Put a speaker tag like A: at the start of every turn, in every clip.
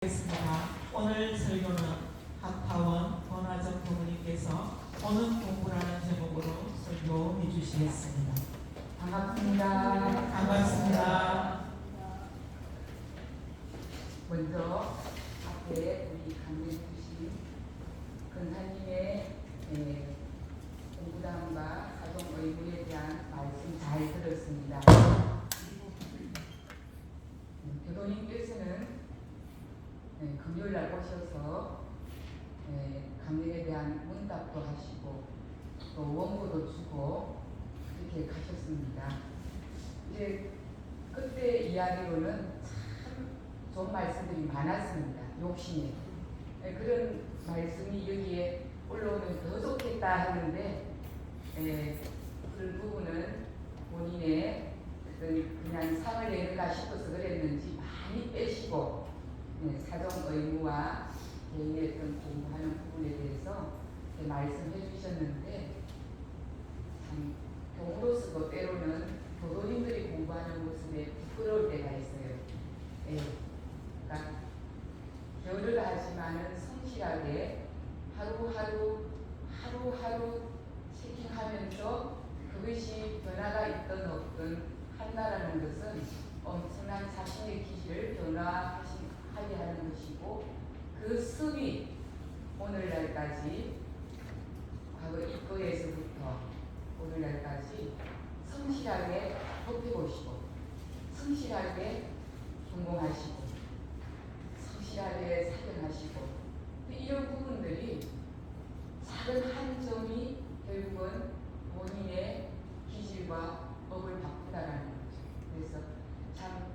A: 하겠습니다. 오늘 설교는 합타원 권화정 부모님께서 오늘 공부라는 제목으로 설교해 주시겠습니다.
B: 반갑습니다.
A: 반갑습니다.
B: 먼저 앞에 우리 강의해 주신 근사님의 공부담과 사정 의무에 대한 말씀 잘 들었습니다. 교도님께서는 금요일날 오셔서 강연에 대한 문답도 하시고 또 원고도 주고 그렇게 가셨습니다. 이제 그때 이야기로는 참 좋은 말씀들이 많았습니다. 욕심에 그런 말씀이 여기에 올라오면 더 좋겠다 하는데 그 부분은 본인의 그냥 상을 내는가 싶어서 그랬는지 많이 빼시고 사정 의무와 개인의 어떤 공부하는 부분에 대해서 말씀해 주셨는데 참 교우로서도 때로는 교도님들이 공부하는 모습에 부끄러울 때가 있어요. 그러니까 결을 하지만은 성실하게 하루하루 체킹하면서 그것이 변화가 있든 없든 한다라는 것은 엄청난 자신의 기질을 변화하게 하는 것이고 그 습이 오늘날까지 과거 입거에서부터 오늘날까지 성실하게 버텨보시고 성실하게 전공하시고 성실하게 사경하시고 이런 부분들이 작은 한 점이 결국은 본인의 기질과 법을 바꾼다라는 거죠. 그래서 참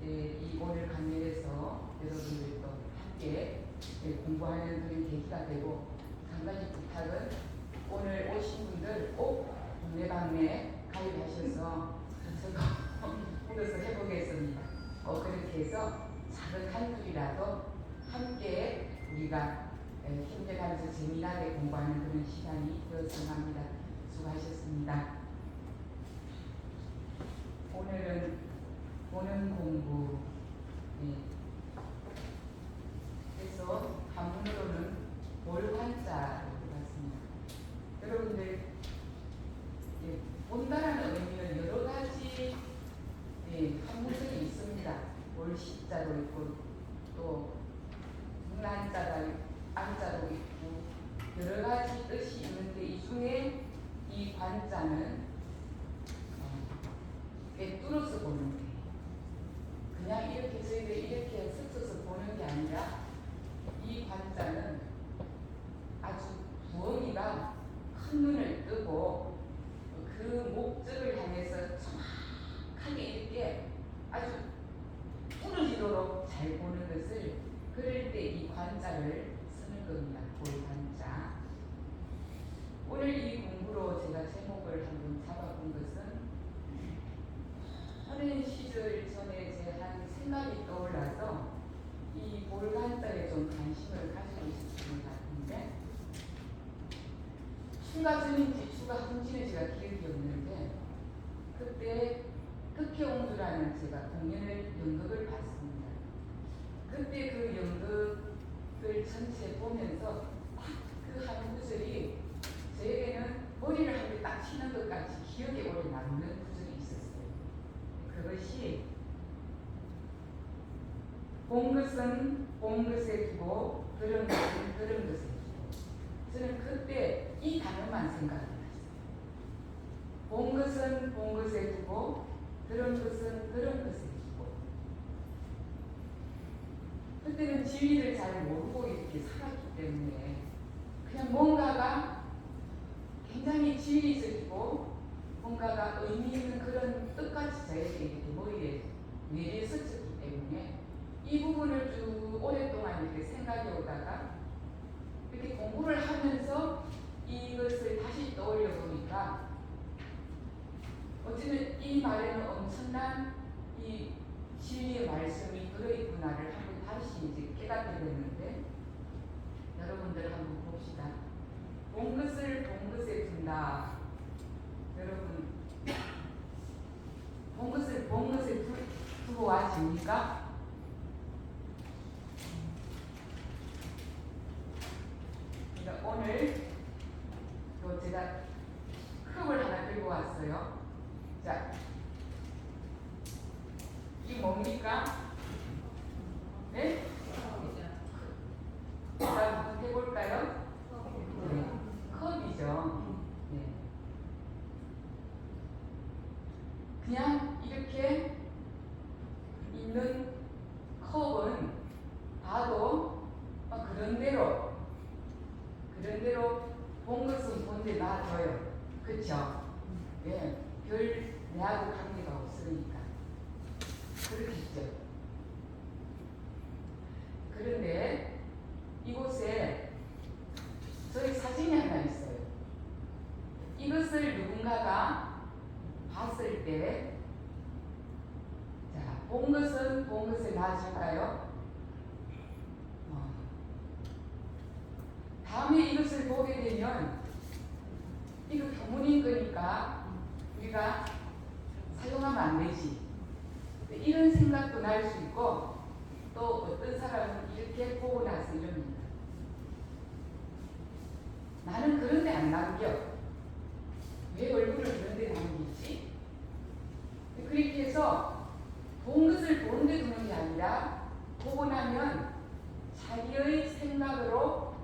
B: 이 오늘 강연에서 여러분들도 함께 공부하는 그런 계기가 되고 한 가지 부탁은 오늘 오신 분들 꼭 동네방네 가입하셔서 저도 해보겠습니다. 그렇게 해서 작은 한 줄이라도 함께 우리가 힘내가면서 재미나게 공부하는 그런 시간이 되었으면 합니다. 수고하셨습니다. 오늘은 보는 공부 그래서 한문으로는 볼환자로 봤습니다. 여러분들 본다라는 의미는 여러 가지 한문성이 있습니다. 볼 십자도 있고 또 안자도 있고 여러 가지 뜻이 있는데 이 중에 이 관자는 꿰뚫어서 보는 거예요. 그냥 이렇게 저희들이 이렇게 스쳐서 보는 게 아니라 이 관자는 아주 부엉이가 큰 눈을 뜨고 그 목적을 향해서 정확하게 이렇게 아주 부러지도록 잘 보는 것을 그럴 때 이 관자를 쓰는 겁니다. 볼관자. 오늘 이 공부로 제가 제목을 한번 잡아본 것은 어린 시절 전에 제 한 생각이 떠올라서 이 볼관자에 좀 관심을 가지고 있었던 것 같은데 추가 전인지 추가 후인지는 제가 기억이 없는데 그때 흑해옹주라는 제가 공연을 연극을 봤습니다. 그때 그 연극을 전체 보면서 그 한 구절이 저에게는 머리를 한 대 딱 치는 것 같이 기억에 오래 남는 구절이 있었어요. 그것이 본 것은 본 것에 두고 들은 것은 들은 것에 두고 저는 그때 이 단어만 생각이 났어요. 본 것은 본 것에 두고 들은 것은 들은 것에 두고 그때는 진리를 잘 모르고 이렇게 살았기 때문에 그냥 뭔가가 굉장히 진리적이고 뭔가가 의미 있는 그런 뜻같이 저에게 이렇게 머리에 뇌리에 스쳤기 때문에 이 부분을 쭉 오랫동안 이렇게 생각해 오다가 이렇게 공부를 하면서 이것을 다시 떠올려 보니까 어쩌면 이 말에는 엄청난 이 진리의 말씀이 들어있구나를 한번 다시 이제 깨닫게 됐는데 여러분들 한번 봅시다. 본 것을 본 것에 둔다. 여러분 본 것을 본 것에 두고 와집니까? 다음에 이것을 보게 되면 이거 교문인 거니까 우리가 사용하면 안 되지. 이런 생각도 날 수 있고 또 어떤 사람은 이렇게 보고 나서 이럽니다. 나는 그런데 안 남겨. 왜 얼굴을 그런데 남기지? 그렇게 해서 본 것을 본데 두는 게 아니라 보고 나면 자기의 생각으로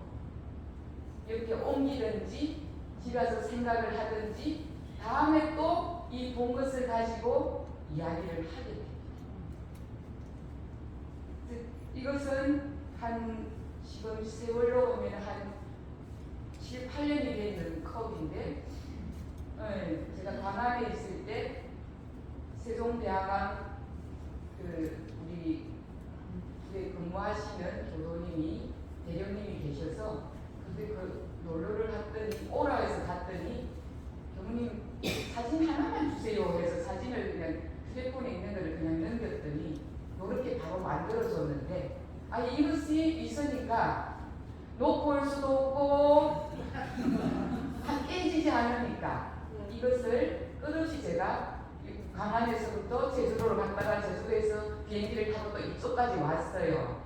B: 이렇게 옮기든지 집에서 생각을 하든지 다음에 또 이 본 것을 가지고 이야기를 하게 됩니다. 이것은 한 지금 세월로 보면 한 7, 8년이 되는 컵인데 제가 광안에 있을 때 세종대학원 우리 근무하시는 교도님이 대령님이 계셔서 그때 놀러를 갔더니 오라 해서 갔더니 교무님 사진 하나만 주세요 해서 사진을 그냥 휴대폰에 있는 거를 그냥 넘겼더니 이렇게 바로 만들어줬는데 이것이 있으니까 놓고 올 수도 없고 깨지지 않으니까 이것을 끝없이 제가 강안에서부터 제주도로 갔다가 제주도에서 비행기를 타고 또 이쪽까지 왔어요.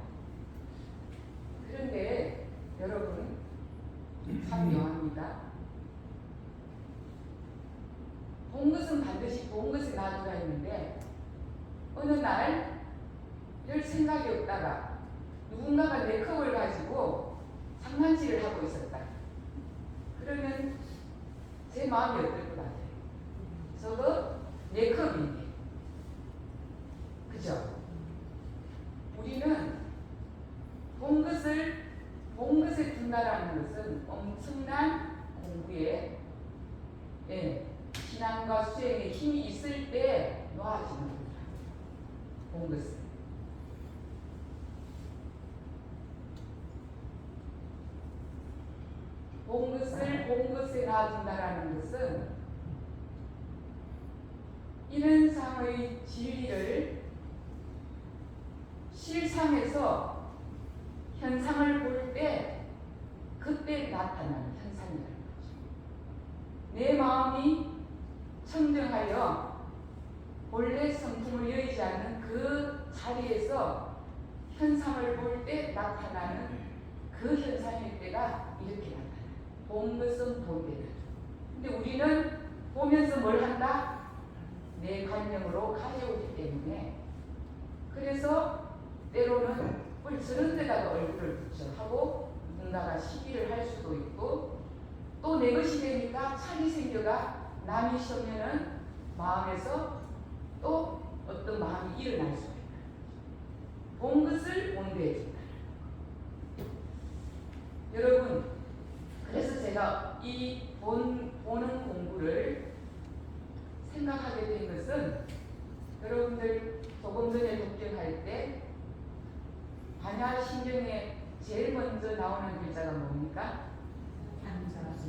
B: 그런데 여러분 참 묘합니다. 본 것은 반드시 본 것에 놔두라 했는데 어느 날 별 생각이 없다가 누군가가 내 컵을 가지고 장난질을 하고 있었다. 그러면 제 마음이 어떨 것 같아요? 저거 내 컵인데. 그죠? 우리는 본 것에 둔다라는 것은 엄청난 공부에 신앙과 수행에 힘이 있을 때 놓아지는 거죠. 본 것을. 본 것에 놔둔다라는 것은 이런 상의 진리를 실상에서 현상을 볼 때 그때 나타나는 현상이라는 거죠. 내 마음이 청정하여 본래 성품을 여의지 않는 그 자리에서 현상을 볼 때 나타나는 그 현상일 때가 이렇게 나타나요. 본 것은 볼 때다. 근데 우리는 보면서 뭘 한다? 내 관념으로 가져오기 때문에 그래서 때로는 저런 데다가 얼굴을 붙여 하고 누군가가 시비를 할 수도 있고 또 내 것이 되니까 착이 생겨가 남이 시험면은 마음에서 또 어떤 마음이 일어날 수가 있다. 본 것을 본대해 준다. 여러분, 그래서 제가 이 보는 공부를 생각하게 된 것은 여러분들 조금 전에 독경할 때 반야신경에 제일 먼저 나오는 글자가 뭡니까?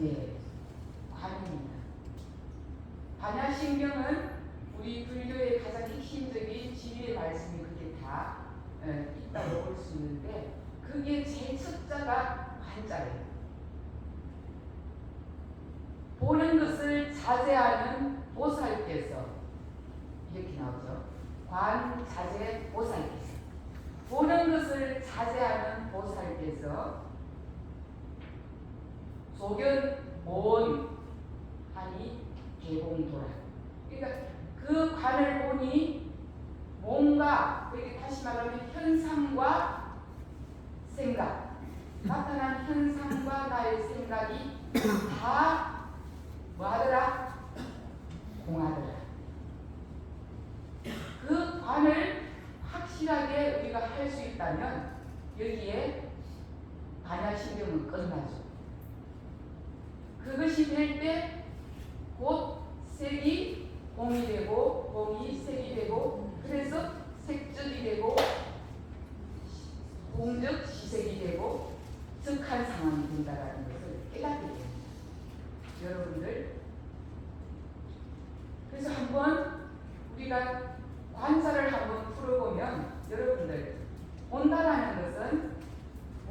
B: 예, 관입니다. 반야신경은 우리 불교의 가장 핵심적인 진리의 말씀이 그게 다 있다고 볼 수 있는데 그게 제일 첫자가 관자예요. 보는 것을 자제하는 보살께서 이렇게 나오죠. 관, 자제, 보살께서 보는 것을 자제하는 보살께서 소견, 모원, 하니 개공도라. 그러니까 그 관을 보니 뭔가 여기 다시 말하면 현상과 생각 나타난 현상과 나의 생각이 다 뭐하더라? 공하더라. 그 관을 확실하게 우리가 할 수 있다면 여기에 반야신경은 끝나죠. 그것이 될 때 곧 색이 공이 되고 공이 색이 되고 그래서 색적이 되고 공적 시색이 되고 적한 상황이 된다는 것을 깨닫게 됩니다. 여러분들 그래서 한번 우리가 관사를 한번 풀어보면 여러분들 본다라는 것은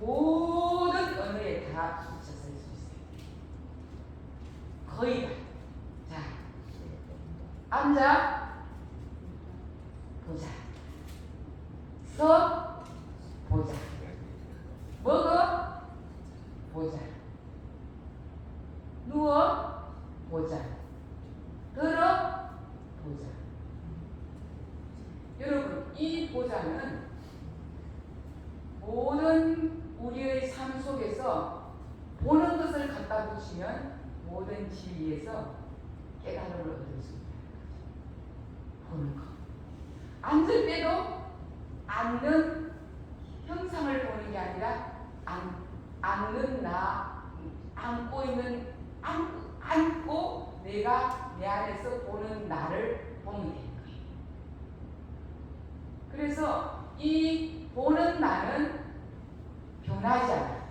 B: 모든 언어에 다 거의 다. 자, 앉아 보자. 서 보자. 먹어 보자. 누워 보자. 들어 보자. 여러분, 이 보자는 모든 우리의 삶 속에서 보는 것을 갖다 붙이면 모든 진리에서 깨달음을 얻을 수 있다. 보는 것. 앉을 때도 앉는 형상을 보는 게 아니라 앉는 나, 안고 있는 안고 내가 내 안에서 보는 나를 보면 되는 거예요. 그래서 이 보는 나는 변하지 않아.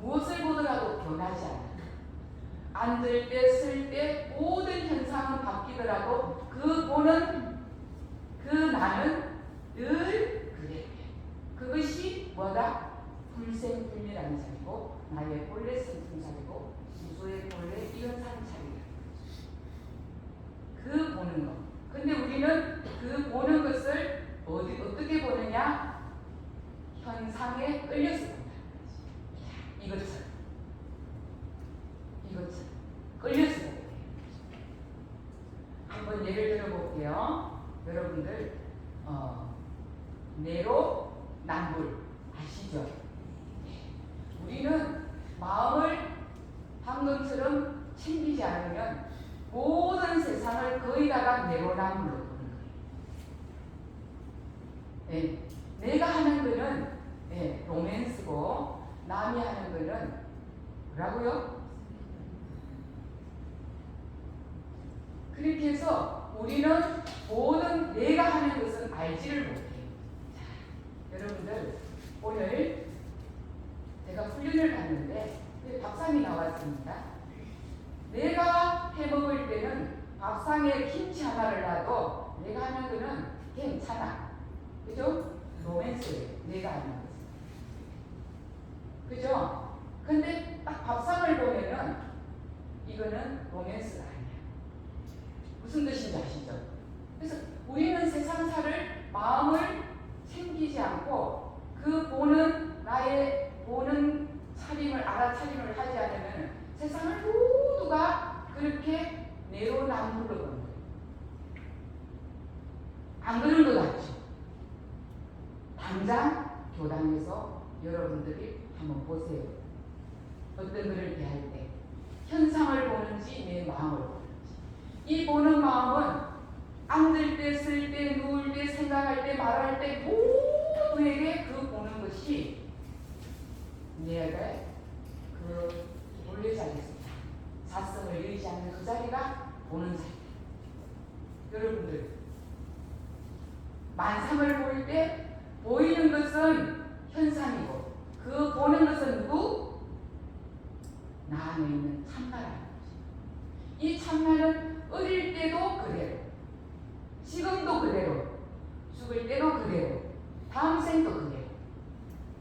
B: 무엇을 보더라도 변하지 않아. 앉을 때, 쓸 때 모든 현상은 바뀌더라도 그 보는 그 나는 늘 그래. 그것이 뭐다? 불생불멸하는 자리고 나의 본래 성품자리고 무소의 본래 이런 사람자리다. 그 보는 것. 근데 우리는 그 보는 것을 어떻게 보느냐? 현상에 끌려서 본다. 이것처럼 끌려서 보는 거예요. 한번 예를 들어 볼게요. 여러분들 내로남불 아시죠? 우리는 마음을 방금처럼 챙기지 않으면 모든 세상을 거의 다가 내로남불로 보는 거예요. 네. 내가 하는 거는 로맨스고 남이 하는 거는 뭐라고요? 그렇게 해서 우리는 모든 내가 하는 것은 알지를 못해요. 자, 여러분들 오늘 제가 훈련을 갔는데 밥상이 나왔습니다. 내가 해먹을 때는 밥상에 김치 하나를 놔도 내가 하는 거는 괜찮아. 그죠? 로맨스예요. 내가 하는 것은. 그죠? 근데 딱 밥상을 보면은 이거는 로맨스가 아니야. 무슨 뜻인지 아시죠? 그래서 우리는 세상사를 마음을 챙기지 않고 그 보는 나의 보는 차림을 알아차림을 하지 않으면 세상을 모두가 그렇게 내로남불로 보는 거예요. 안 그런 것 같죠? 당장 교당에서 여러분들이 한번 보세요. 어떤 것을 대할 때 현상을 보는지 내 마음을 보는지. 이 보는 마음은 앉을 때, 쓸 때, 누울 때, 생각할 때, 말할 때 모두에게 그 보는 것이 내가 그 본래 자리에서 자성을 잃지 않는 그 자리가 보는 자리. 여러분들 만상을 볼 때 보이는 것은 현상이고 그 보는 것은 누구? 나 안에 있는 참나라는 거지. 이 참나는 어릴 때도 그대로, 지금도 그대로, 죽을 때도 그대로, 다음 생도 그대로.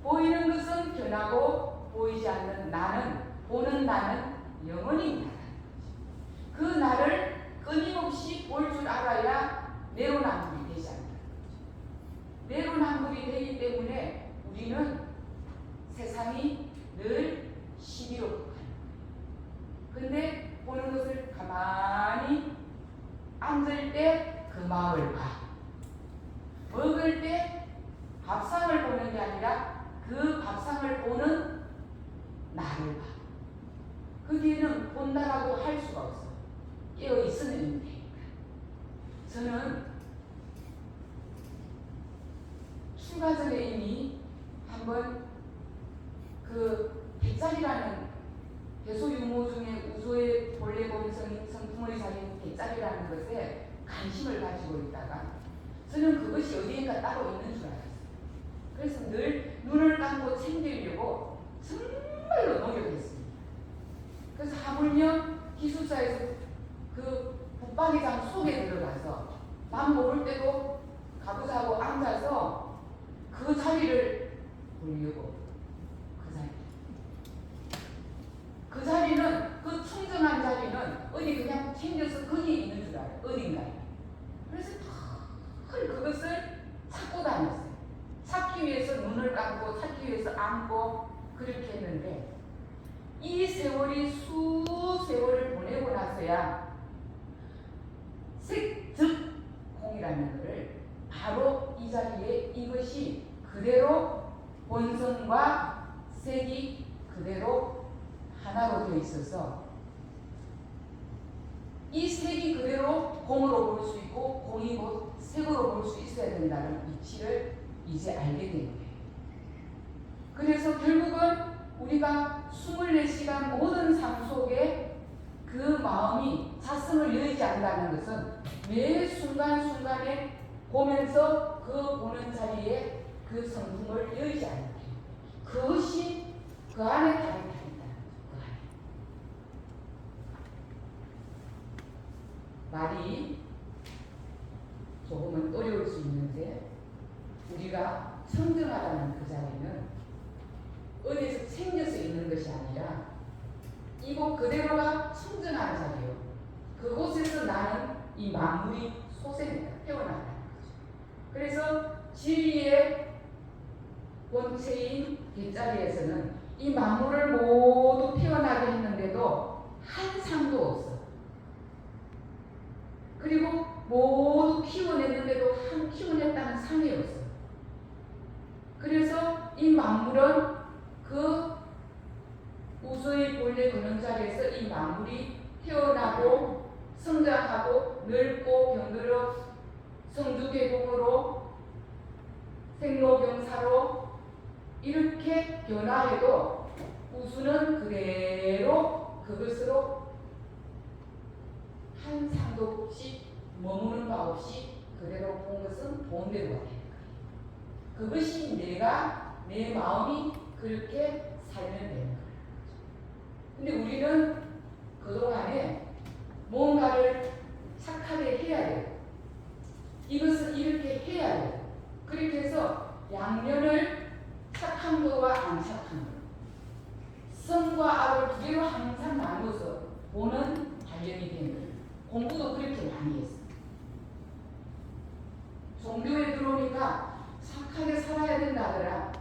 B: 보이는 것은 변하고 보이지 않는 나는, 보는 나는 영원히 나라는 거지. 그 나를 끊임없이 볼 줄 알아야 내로남불이 되지 않는다. 내로남불이 되기 때문에 우리는 세상이 늘 시비로 가는 거예요. 근데 보는 것을 가만히 앉을 때 그 마음을 봐. 먹을 때 밥상을 보는 게 아니라 그 밥상을 보는 나를 봐. 그 뒤에는 본다라고 할 수가 없어. 깨어 있으면 되니까. 저는 출가 전에 이미 한번 그 백자리라는 대소유무 중에 우소의 본래 본성인 성품의 자리인 백자리라는 것에 관심을 가지고 있다가 저는 그것이 어디인가 따로 있는 줄 알았어요. 그래서 늘 눈을 감고 챙기려고 정말로 노력했습니다. 그래서 하물며 기숙사에서 그 붙박이장 속에 들어가서 밥 먹을 때도 가부자고 앉아서 그 자리를 보려고 그 자리는 그 청정한 자리 어디 그냥 챙겨서 거기에 있는 줄 알아요. 어딘가에. 그래서 늘 그것을 찾고 다녔어요. 찾기 위해서 눈을 감고 찾기 위해서 안고 그렇게 했는데 이 세월이 수세월을 보내고 나서야 색즉공이라는 것을 바로 이 자리에 이것이 그대로 본성과 색이 그대로 하나로 되어 있어서 이 색이 그대로 공으로 볼 수 있고 공이 곧 색으로 볼 수 있어야 된다는 이치를 이제 알게 된 거예요. 그래서 결국은 우리가 24시간 모든 삶 속에 그 마음이 자성을 여의지 않는다는 것은 매 순간순간에 보면서 그 보는 자리에 그 성품을 여의지 않는 거예요. 그것이 그 안에 답이 다 있다는 거죠. 그 안에. 말이 조금은 어려울 수 있는데 우리가 청정하다는 그 자리는 어디서 챙겨서 있는 것이 아니라 이곳 그대로가 청정하는 자리요. 그곳에서 나는 이 만물이 소생이다. 태어난다는 거죠. 그래서 진리의 본체인 뒷자리에서는 이 만물을 모두 태어나게 했는데도 한 상도 없어. 그리고 모두 키워냈는데도 한 키워냈다는 상이 없어. 그래서 이 만물은 그 우수의 본래 그런 자리에서 이 만물이 태어나고 성장하고 늙고 병들어 성주계곡으로 생로병사로 이렇게 변화해도 우수는 그대로 그것으로 한 상도 없이 머무는 바 없이 그대로 본 것은 본대로 되는 거예요. 그것이 내 마음이 그렇게 살면 되는 거예요. 근데 우리는 그동안에 뭔가를 착하게 해야 돼요. 이것을 이렇게 해야 돼요. 그렇게 해서 양면을 착한 거와 안 착한 거, 선과 악을 두 개로 항상 나눠서 보는 단련이 되는 거예요. 공부도 그렇게 많이 했어요. 종교에 들어오니까 착하게 살아야 된다더라.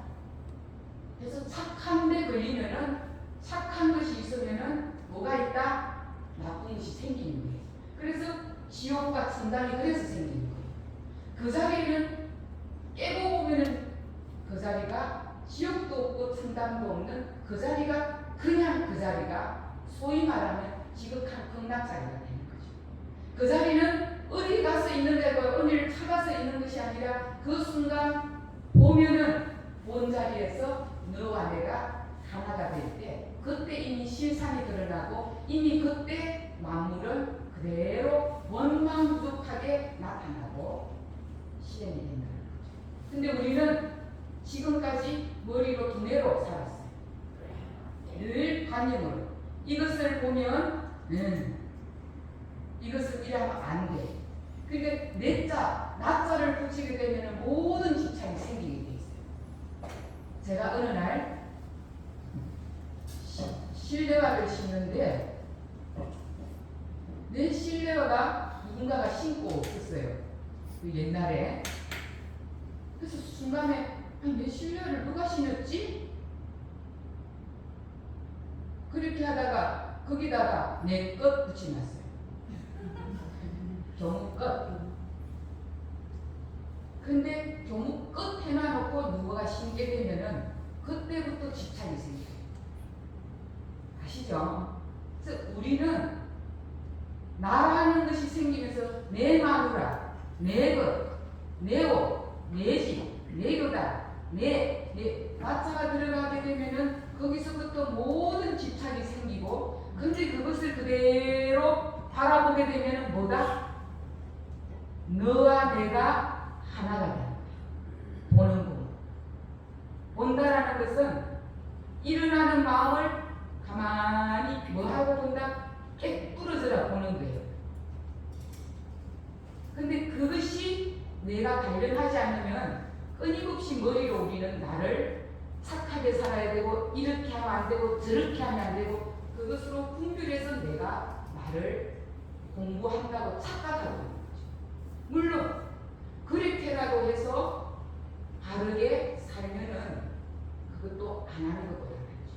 B: 그래서 착한데 걸리면은 착한 것이 있으면은 뭐가 있다? 나쁜 것이 생기는 거예요. 그래서 지옥과 천당이 그래서 생기는 거예요. 그 자리는 깨고 보면은 그 자리가 지옥도 없고 천당도 없는 그 자리가 그냥 그 자리가 소위 말하면 지극한 극락자리가 되는 거죠. 그 자리는 어디 가서 있는데도 어디를 찾아서 있는 것이 아니라 그 순간 보면은 본 자리에서 너와 내가 하나가 될 때 그때 이미 실상이 드러나고 이미 그때 만물은 그대로 원망부족하게 나타나고 실현이 된다는 거죠. 근데 우리는 지금까지 머리로 두뇌로 살았어요. 늘 관념으로 이것을 보면 이것을 이러면 안 돼. 그러니까 내자, 나자를 붙이게 되면 모든 집착이 생기게 돼 있어요. 제가 어느 날 실내화를 신는데 내 실내화가 누군가가 신고 없었어요. 그 옛날에. 그래서 순간에 내 실내화를 누가 신었지? 그렇게 하다가 거기다가 내 것 붙여놨어요. 경우 끝. 근데 경우 끝 해놔놓고 누가 신게 되면은 그때부터 집착이 생겨요. 아시죠? 그래서 우리는 나라는 것이 생기면서 내 마누라, 내 것, 내 옷, 내 집, 내 교단, 내 나자가 들어가게 되면은 거기서부터 모든 집착이 생기고 근데 그것을 그대로 바라보게 되면은 뭐다? 너와 내가 하나가 되는 거예요. 보는 거. 본다라는 것은 일어나는 마음을 가만히 뭐하고 본다? 깨부러져라 보는 거예요. 근데 그것이 내가 단련하지 않으면 끊임없이 머리로 우리는 나를 착하게 살아야 되고 이렇게 하면 안 되고 저렇게 하면 안 되고 그것으로 분별해서 내가 나를 공부한다고 착각하고 있는 거죠. 물론 그렇게라도 해서 바르게 살면은 그것도 안 하는 것보다 낫죠.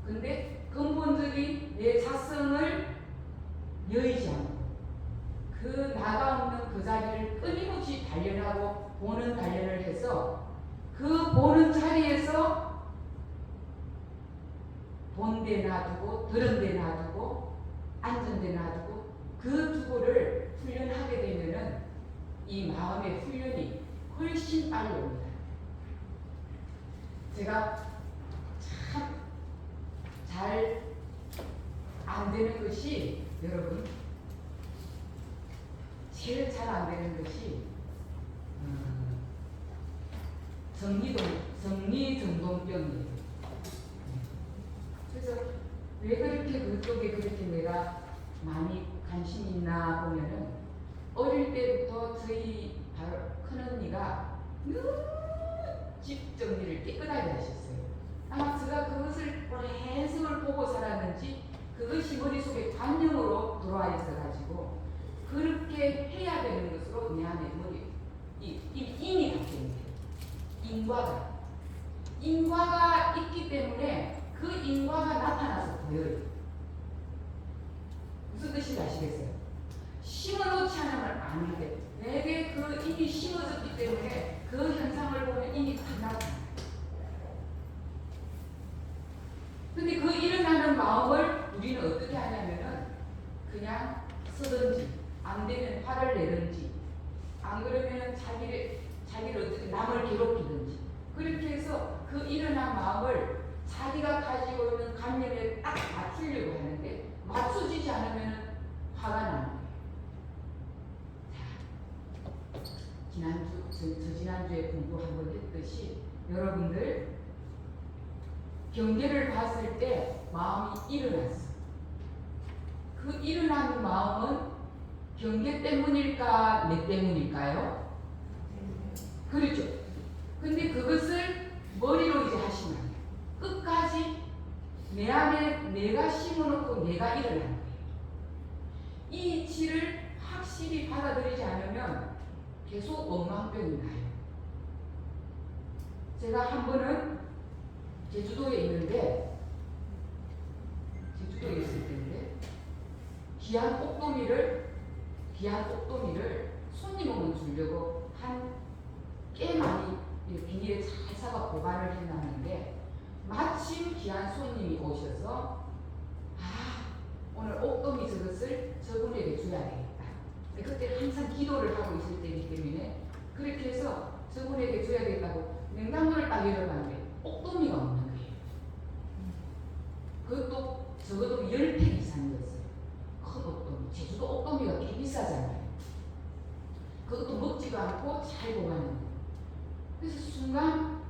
B: 근데 근본적인 내 자성을 여의지 않고 그 나가 없는 그 자리를 끊임없이 단련하고 보는 단련을 해서 그 보는 자리에서 본 데 놔두고 들은 데 놔두고 앉은 데 놔두고 그 두고를 훈련하게 되면은 이 마음의 훈련이 훨씬 빨리 옵니다. 제가 참 잘 안 되는 것이 여러분 제일 잘 안 되는 것이 정리정돈병이에요. 그래서 왜 그렇게 그쪽에 그렇게 내가 많이 관심 있나 보면은 어릴 때부터 저희 큰언니가 늘 집 정리를 깨끗하게 하셨어요. 아마 제가 그것을 오랜 보고 살았는지 그것이 머릿속에 관념으로 들어와 있어가지고 그렇게 해야 되는 것으로 내 안에 인이 바뀌는 거예요. 인과가 있기 때문에 그 인과가 나타나서 보여요. 무슨 뜻인지 아시겠어요? 심어놓지 않으면 안 돼. 내게 그 인이 심어졌기 때문에 그 현상을 보면 인이 다 나타나요. 근데 그 일어나는 마음을 우리는 어떻게 하냐면은 그냥 쓰든지 안 되면 화를 내든지 안 그러면 자기를 어떻게 남을 괴롭히든지 그렇게 해서 그 일어난 마음을 자기가 가지고 있는 관념에 딱 맞추려고 하는데 맞춰지지 않으면 화가 나는 거예요. 지난주에 공부 한번 했듯이 여러분들 경계를 봤을 때 마음이 일어났어. 그 일어나는 마음은 경계 때문일까 내 때문일까요? 그렇죠. 근데 그것을 머리로 이제 하시면 안 돼요. 끝까지 내 안에 내가 심어놓고 내가 일어나는 거예요. 이 이치를 확실히 받아들이지 않으면 계속 엉망병이 나요. 제가 한 번은 제주도에 있을 때인데 귀한 옥도미를 손님 오면 주려고 꽤 많이 비닐에 잘 사가 보관을 해놨는데 마침 귀한 손님이 오셔서 오늘 옥도미 저것을 저분에게 줘야 되겠다. 그때 항상 기도를 하고 있을 때이기 때문에 그렇게 해서 저분에게 줘야겠다고 냉장고를 딱 열어봤는데 옥도미가 없는 거예요. 그것도 적어도 10팩 이상이었어요. 큰 옥도미. 제주도 옥도미가 꽤 비싸잖아요. 그것도 먹지도 않고 잘 보관하는 거예요. 그래서 순간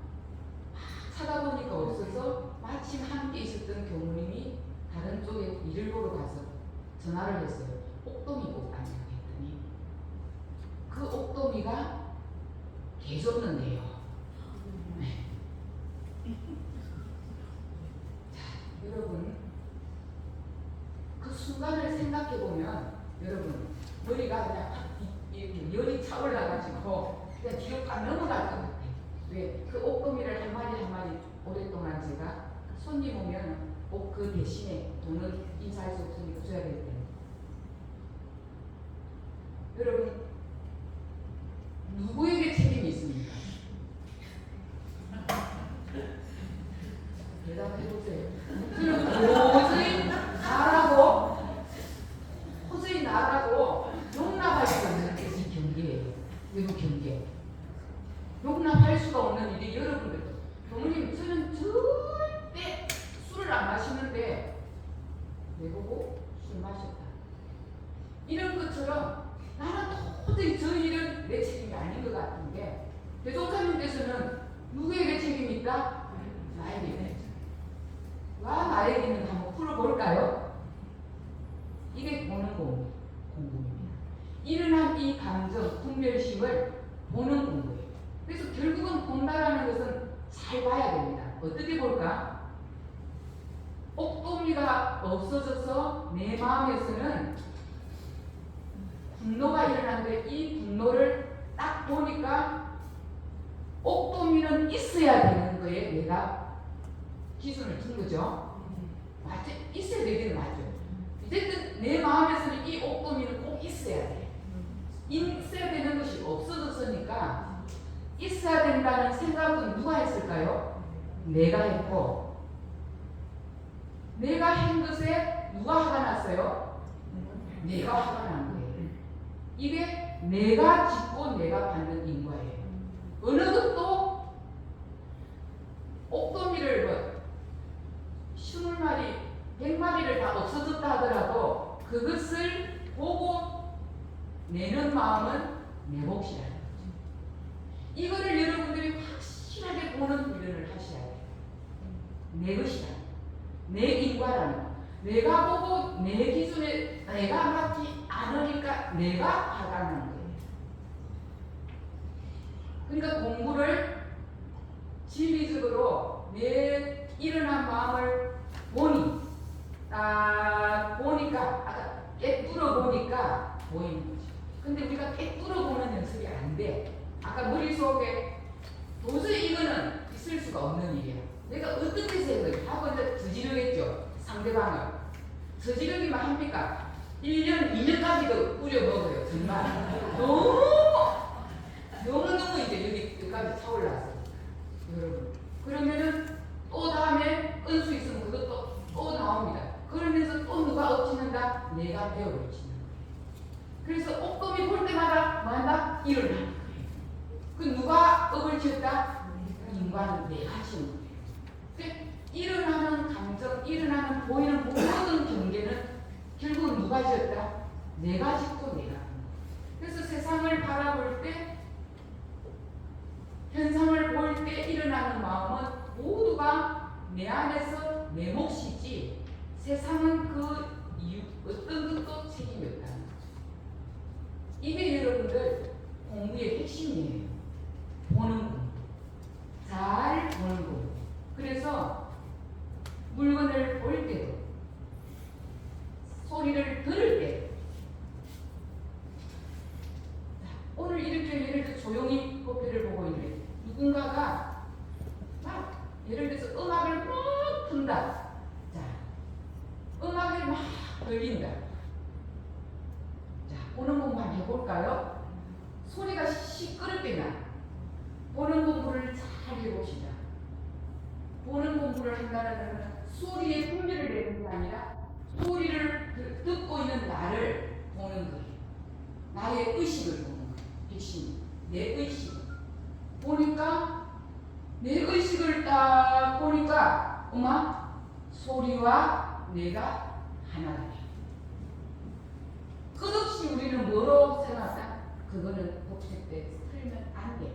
B: 찾아보니까 없어서 마침 함께 있었던 교무님이 다른 쪽에 일을 보러 가서 전화를 했어요. 옥도미 꼭 아니라고 했더니 그 옥도미가 계셨는데요. 네. 자, 여러분 그 순간을 생각해보면 여러분 머리가 그냥 이렇게 열이 차올라가지고 그냥 뒤로 딱 넘어갈 것 같아요. 왜? 그 옥도미를 한 마리 오랫동안 제가 손님 오면 꼭 그 대신에 돈을 인사할 수 없으니까 줘야 될 때문에 여러분 누구에게 책임이 있습니까? 대답해보세요. 도저히 나라고 용납할 수가 없는 것이 경계예요. 이거 경계. 용납할 수가 없는 일이 여러분들 부모님 저는 절대 술을 안 마시는데 내보고 술 마셨다. 이런 것처럼 나는 도저히 저 일은 내 책임이 아닌 것 같은데 대종사님께서는 누구에게 책임이 있다? 나에게. 와 나에게는 한번 풀어볼까요? 이게 보는 공부입니다. 일어난 이 감정, 분별심을 보는 공부예요. 그래서 결국은 본다라는 것은 잘 봐야 됩니다. 어떻게 볼까? 옥돔이가 없어져서 내 마음에서는 분노가 일어나는데 이 분노를 딱 보니까 옥돔이는 있어야 되는 거에 내가 기준을 둔 거죠. 맞죠? 있어야 되기는 맞죠. 어쨌든 내 마음에서는 이 옥돔이는 꼭 있어야 돼. 있어야 되는 것이 없어졌으니까 있어야 된다는 생각은 누가 했을까요? 내가 했고, 내가 한 것에 누가 화가 났어요? 내가 화가 난 거예요. 이게 내가 짓고 내가 받는 인과예요. 어느 것도 옥돔이를 뭐 20마리, 100마리를 다 없어졌다 하더라도 그것을 보고 내는 마음은 내 몫이라는 거죠. 이거를 여러분들이 확실하게 보는 훈련을 하셔야 돼요. 내 것이다. 내 인과라는 거. 내가 보고 내 기준에 내가 맞지 않으니까 내가 화가 나는 거예요. 그러니까 공부를 진리적으로 내 일어난 마음을 보니 딱 보니까 아까 깨뚫어 보니까 보이는 거죠. 근데 우리가 깨뚫어 보는 연습이 안 돼. 아까 머릿속에 도저히 이거는 있을 수가 없는 일이야. 내가 어떻게 생각해? 하고 이제 저지르겠죠. 상대방을. 저지르기만 합니까? 1년, 2년까지도 뿌려 먹어요. 정말. 너무너무 이제 여기까지 차올랐어요. 여러분. 그러면은 또 다음에 건수 있으면 그것도 또 나옵니다. 그러면서 또 누가 엎치는다? 내가 배워 엎치는 거예요. 그래서 옥돔이 볼 때마다 뭐 한다? 일어나는 거예요. 그 누가 업을 지었다? 인간은 내가 지은 거예요. 일어나는 감정, 일어나는 보이는 모든 경계는 결국은 누가 지었다? 내가 짓고 내가. 그래서 세상을 바라볼 때, 현상을 볼 때 일어나는 마음은 모두가 내 안에서 내 몫이지 세상은 그 이유, 어떤 것도 책임이 없다는 거죠. 이게 여러분들 공부의 핵심이에요. 보는 공부. 잘 보는 공부. 그래서 물건을 볼 때도, 소리를 들을 때, 오늘 이렇게 예를 들어 조용히 커피를 보고 있는데 누군가가 막 예를 들어서 음악을 막 푼다. 자, 음악에 막 걸린다. 자, 보는 공부만 해볼까요? 소리가 시끄럽게 나. 보는 공부를 잘 해봅시다. 보는 공부를 한다는 것은 소리에 분별을 내는 게 아니라 소리를 듣고 있는 나를 보는 거예요. 나의 의식을 보는 거예요. 핵심. 내 의식. 보니까 내 의식을 딱 보니까 엄마 소리와 내가 하나다. 끝없이 우리는 뭐로 생각한다? 그거는 독실 때 틀면 안 돼.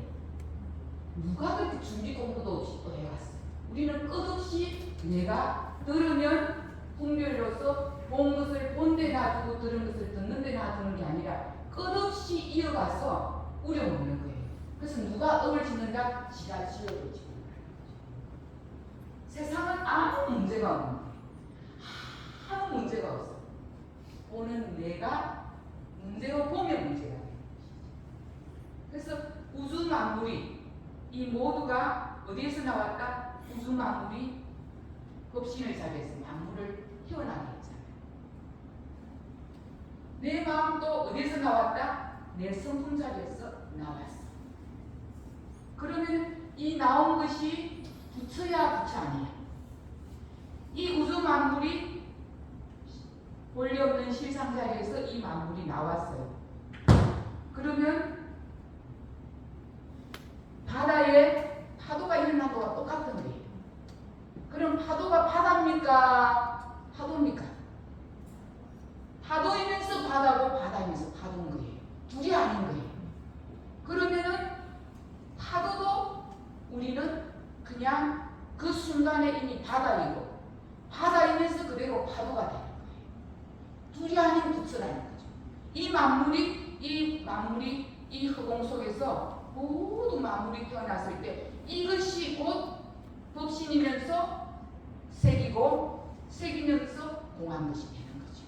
B: 누가 그렇게 준비 공부도 없이 또 해왔어. 우리는 끝없이 내가 들으면 분별로서 본 것을 본데 놔두고 들은 것을 듣는데 놔두는 게 아니라 끝없이 이어가서 우려먹는 거예요. 그래서 누가 업을 짓는다? 지가 지어를 짓는 거예요. 세상은 아무 문제가 없는 거예요. 아무 문제가 없어. 보는 내가 문제로 보면 문제가 돼요. 그래서 우주 만물이 이 모두가 어디에서 나왔다? 우주 만물이 법신을 자리에서 만물을 태어나게 했잖아요. 내 마음도 어디에서 나왔다? 내 성품 자리에서 나왔어. 그러면 이 나온 것이 부처야 부처 아니야. 이 우주 만물이 원리 없는 실상 자리에서 이 만물이 나왔어요. 그러면 바다에 파도가 일어난 거와 똑같은 거예요. 그럼 파도가 바다입니까? 파도입니까? 파도이면서 바다고 바다이면서 파도인 거예요. 둘이 아닌 거예요. 그러면은 파도도 우리는 그냥 그 순간에 이미 바다이고 바다이면서 그대로 파도가 되는 거예요. 둘이 아닌 부처라는 거죠. 이 만물이 이 허공 속에서 모두 만물이 태어났을 때 이것이 곧 법신이면서 색이고 새기면서 공한 것이 되는 거죠.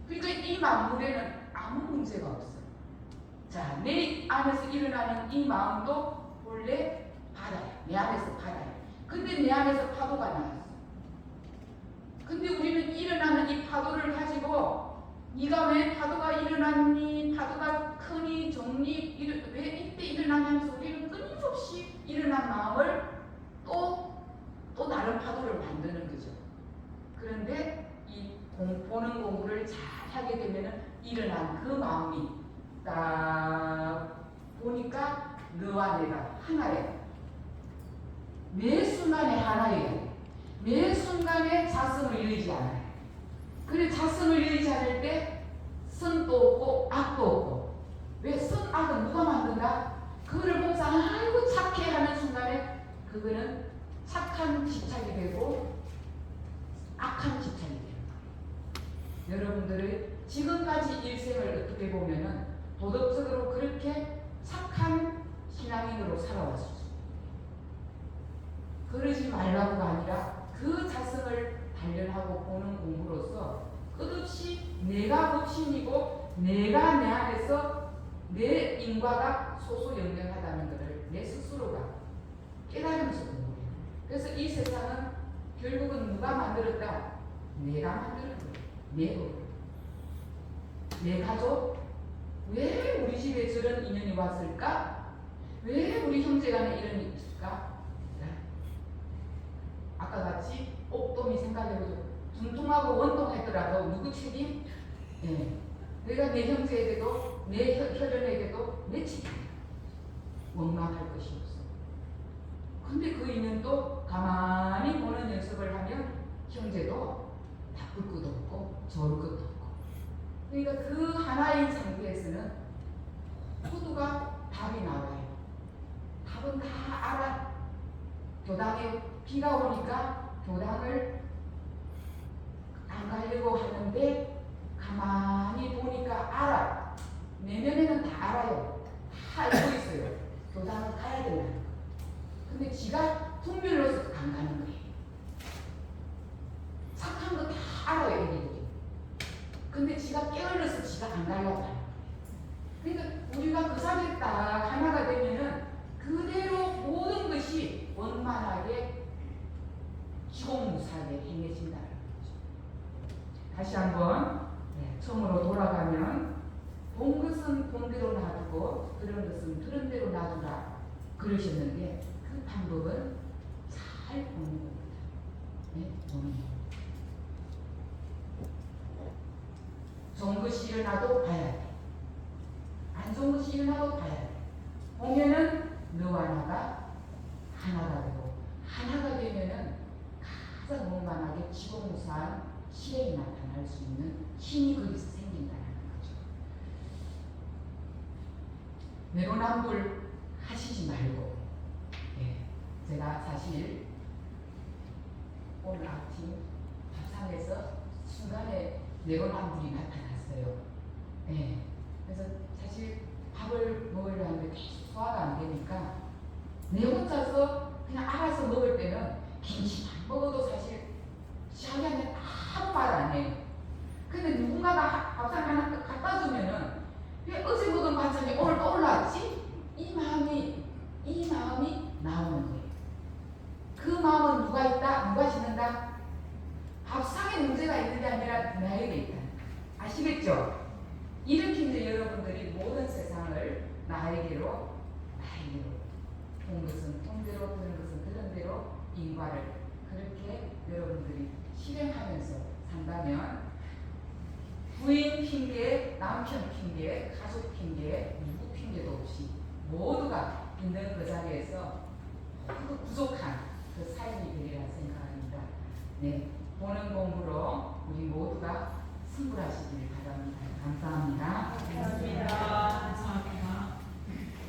B: 그러니까 이 만물에는 아무 문제가 없어. 자, 내 안에서 일어나는 이 마음도 원래 바다야. 내 안에서 바다야. 근데 내 안에서 파도가 나왔어. 근데 우리는 일어나는 이 파도를 가지고 네가 왜 파도가 일어났니? 파도가 크니? 적니? 왜 이때 일어나냐면서 우리는 끊임없이 일어난 마음을 또 다른 파도를 만드는 거죠. 그런데 이 보는 공부를 잘 하게 되면은 일어난 그 마음이 딱 보니까 너와 내가 하나예요. 매 순간에 하나예요. 매 순간에 자성을 잃지 않아요. 그래 자성을 잃지 않을 때 선도 없고 악도 없고. 왜 선, 악은 누가 만든다? 그거를 보면서 아이고 착해 하는 순간에 그거는 착한 집착이 되고 악한 집착이 되는 거예요. 여러분들의 지금까지 일생을 어떻게 보면은 도덕적으로 그렇게 착한 신앙인으로 살아왔었죠. 그러지 말라고가 아니라 그 자성을 단련하고 보는 공부로서 끝없이 내가 법신이고 내가 내 안에서 내 인과가 소소영령하다는 것을 내 스스로가 깨달으면서 공부해요. 그래서 이 세상은 결국은 누가 만들었다? 내가 만드는 거예요. 내 가족? 왜 우리 집에 저런 인연이 왔을까? 왜 우리 형제간에 이런 일이 있을까? 아까 같이 옥돔이 생각해보죠. 둥둥하고 원통했더라도 누구 책임? 예. 내가 내 형제에게도 내 혈연에게도 내 책임. 원망할 것이 없어. 근데 그 인연도 가만히 보는 연습을 하면 형제도 바꿀 것도 없고 저을 것도 없고. 그러니까 그 하나인 상태에서는 모두가 답이 나와요. 답은 다 알아. 교당에 비가 오니까 교당을 안 가려고 하는데 가만히 보니까 알아. 내면에는 다 알아요. 다 알고 있어요. 교당을 가야 된다는 거. 근데 지가 분별로서 안 가는 거예요. 착한 거 다 알아요, 애기들이. 근데 지가 게을러서 지가 안 가려고 하는 거예요. 그러니까 우리가 그 사람이 딱 하나가 되면은 그대로 모든 것이 원만하게 기공무사하게 행해진다는 거죠. 다시 한번 처음으로 돌아가면 본 것은 본대로 놔두고 들은 것은 들은 대로 놔두라 그러셨는데 그 방법은 잘 보는 겁니다. 네, 보는 거. 좋은 것이 일어나도 봐야 돼. 안 좋은 것이 일어나도 봐야 돼. 보면은 너와 나가 하나가 되고 하나가 되면은 가장 원만하게 지공무사한 실행이 나타날 수 있는 힘이 거기서 생긴다는 거죠. 내로남불 하시지 말고, 제가 사실 오늘 아침 밥상에서 순간에 내로남불이 나타났어요. 그래서 사실 밥을 먹으려 하는데 계속 소화가 안 되니까 내 혼자서 그냥 알아서 먹을 때는 김치만 먹어도 사실 자기한테 아무 말 안 해요. 근데 누군가가 밥상 하나 갖다 주면은 왜 어제 먹은 반찬이 오늘 또 올라왔지? 이 마음이 나오는 거예요. 그 마음은 누가 있다? 누가 짓는다? 밥상에 문제가 있는 게 아니라 나에게 있다. 아시겠죠? 이렇게 이제 여러분들이 모든 세상을 나에게로 본 것은 본대로 들은 것은 들은 대로 인과를 그렇게 여러분들이 실행하면서 산다면 부인 핑계, 남편 핑계, 가족 핑계, 누구 핑계도 없이 모두가 있는 그 자리에서 모두 부족한 그 삶이 되리라 생각합니다. 네, 보는 공부로 우리 모두가 승부하시길 바랍니다. 감사합니다.
A: 감사합니다. 감사합니다.